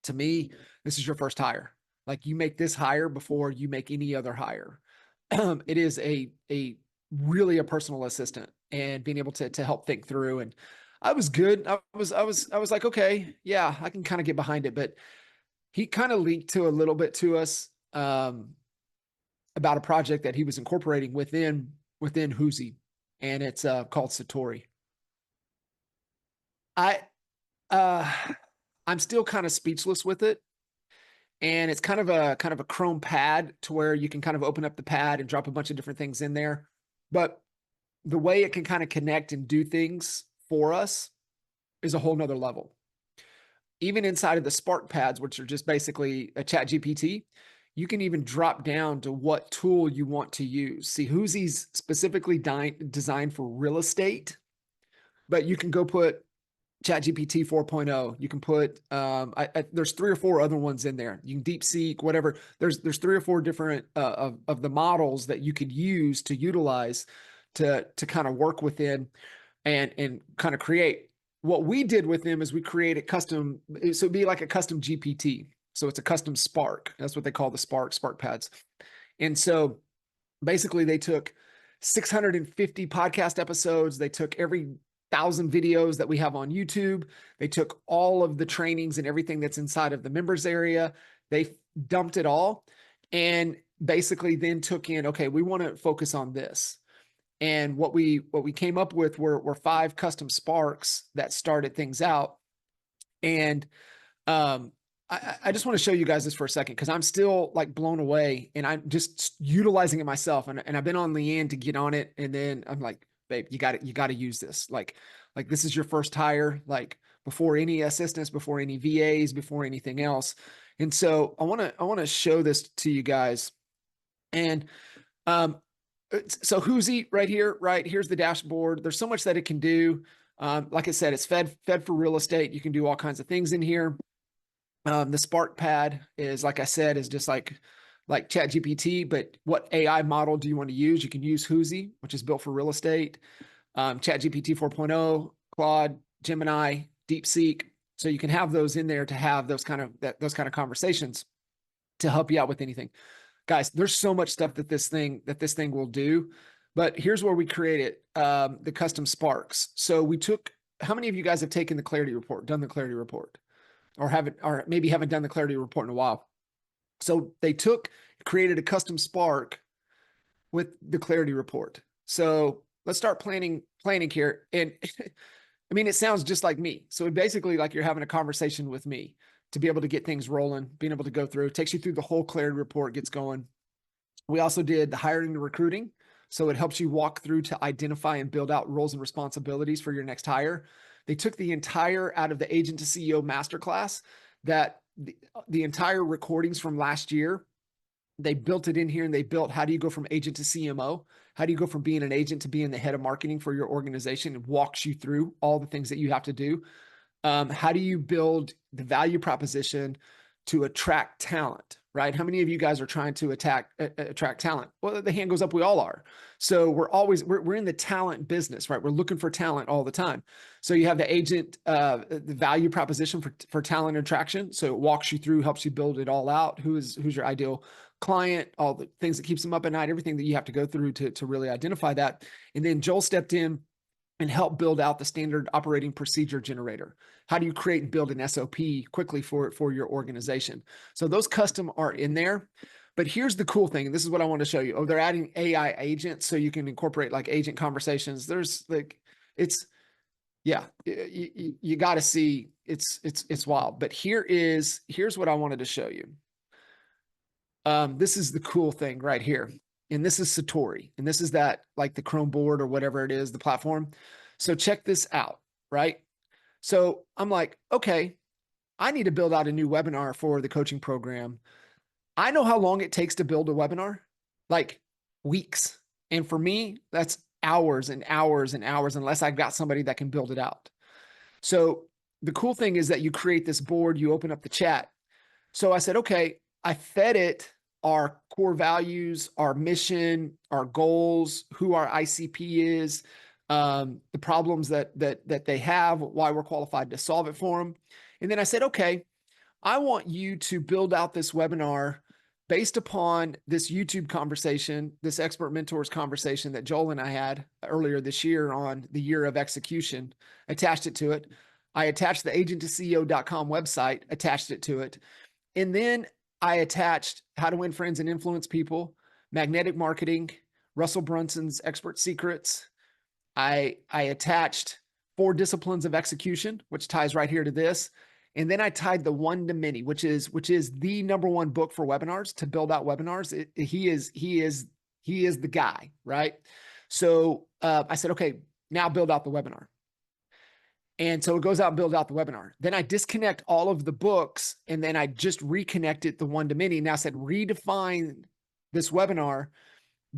To me, this is your first hire. Like, you make this hire before you make any other hire. It is a really a personal assistant, and being able to help think through. And I was good. I was like, okay, yeah, I can kind of get behind it. But he kind of leaked to a little bit to us about a project that he was incorporating within Whoosy, and it's called Satori. I uh I'm still kind of speechless with it. And it's kind of a Chrome pad to where you can kind of open up the pad and drop a bunch of different things in there. But the way it can kind of connect and do things for us is a whole nother level. Even inside of the Spark pads, which are just basically a chat GPT, you can even drop down to what tool you want to use. See, Whoosy's specifically designed for real estate, but you can go put ChatGPT 4.0. You can put there's 3 or 4 other ones in there. You can DeepSeek, whatever. There's 3 or 4 different of the models that you could use to utilize to kind of work within and kind of create. What we did with them is we created custom. So it'd be like a custom GPT. So it's a custom Spark. That's what they call the Spark pads. And so basically they took 650 podcast episodes. They took every 1,000 videos that we have on YouTube. They took all of the trainings and everything that's inside of the members area. They dumped it all and basically then took in, okay, we want to focus on this. And what we came up with were 5 custom Sparks that started things out. And I just want to show you guys this for a second, because I'm still like blown away, and I'm just utilizing it myself. And I've been on Leanne to get on it. And then I'm like, babe, you got to use this. Like this is your first hire, like before any assistants, before any VAs, before anything else. And so I want to show this to you guys. And, so Whoosy right here, right here's the dashboard. There's so much that it can do. Like I said, it's fed for real estate. You can do all kinds of things in here. The Spark pad is, like I said, is just like ChatGPT, but what AI model do you want to use? You can use Whoosy, which is built for real estate, ChatGPT 4.0, Claude, Gemini, DeepSeek. So you can have those in there to have those kind of conversations to help you out with anything. Guys, there's so much stuff that this thing will do. But here's where we created the custom Sparks. So we took, how many of you guys have taken the clarity report, done the clarity report? Or maybe haven't done the clarity report in a while. So they created a custom Spark with the clarity report. So let's start planning here. And I mean, it sounds just like me. So basically, like you're having a conversation with me to be able to get things rolling, being able to go through, it takes you through the whole clarity report, gets going. We also did the hiring and recruiting. So it helps you walk through to identify and build out roles and responsibilities for your next hire. They took the entire out of the Agent to CEO masterclass, that the entire recordings from last year. They built it in here, and they built, how do you go from agent to CMO? How do you go from being an agent to being the head of marketing for your organization? It walks you through all the things that you have to do. How do you build the value proposition to attract talent, right? How many of you guys are trying to attract talent? Well, the hand goes up. We all are. So we're in the talent business, right? We're looking for talent all the time. So you have the agent, the value proposition for talent attraction. So it walks you through, helps you build it all out. Who's your ideal client, all the things that keeps them up at night, everything that you have to go through to really identify that. And then Joel stepped in and help build out the standard operating procedure generator. How do you create and build an SOP quickly for your organization? So those custom are in there. But here's the cool thing, and this is what I want to show you. Oh, they're adding AI agents, so you can incorporate like agent conversations. There's like, you got to see, it's wild. But here's what I wanted to show you. This is the cool thing right here. And this is Satori. And this is that, like the Chrome board or whatever it is, the platform. So check this out, right? So I'm like, okay, I need to build out a new webinar for the coaching program. I know how long it takes to build a webinar, like weeks. And for me, that's hours and hours and hours, unless I've got somebody that can build it out. So the cool thing is that you create this board, you open up the chat. So I said, okay, I fed it our core values, our mission, our goals, who our ICP is, the problems that they have, why we're qualified to solve it for them. And then I said, okay, I want you to build out this webinar based upon this YouTube conversation, this expert mentors conversation that Joel and I had earlier this year on the year of execution. Attached it to it. I attached the agent2ceo.com website, attached it to it. And then I attached How to Win Friends and Influence People, Magnetic Marketing, Russell Brunson's Expert Secrets. I attached 4 Disciplines of Execution, which ties right here to this. And then I tied the one to many, which is the number one book for webinars, to build out webinars. He is the guy, right? So I said, okay, now build out the webinar. And so it goes out and build out the webinar. Then I disconnect all of the books, and then I just reconnected the one to many. Now I said, redefine this webinar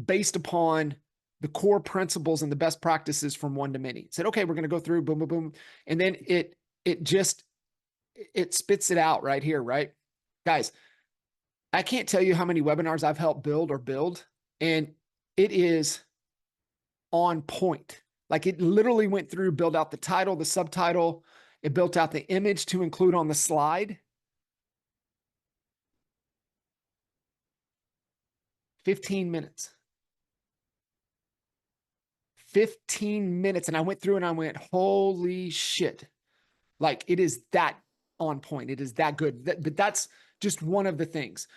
based upon the core principles and the best practices from one to many. Said, okay, we're going to go through, boom, boom, boom. And then it spits it out right here, right? Guys, I can't tell you how many webinars I've helped build, and it is on point. Like, it literally went through, built out the title, the subtitle. It built out the image to include on the slide. 15 minutes. 15 minutes. And I went through and I went, holy shit. Like, it is that on point. It is that good. But that's just one of the things.